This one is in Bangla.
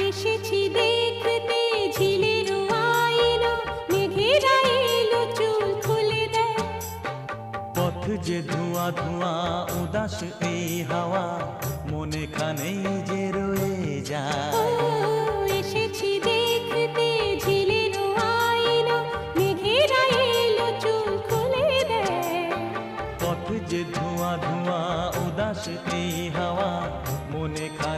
এসেছি দেখতে ঝিলের আইলো, মেঘেরা এলো চুল খুলে দেয়। পথ যে ধোঁয়া ধোঁয়া উদাস এই হাওয়া, মনে খানেই যে রয়ে যায়। এসেছি দেখতে ঝিলের আইলো, মেঘেরা এলো চুল খুলে দেয়। পথ যে ধোঁয়া ধোঁয়া উদাস এই হাওয়া, মনে খানে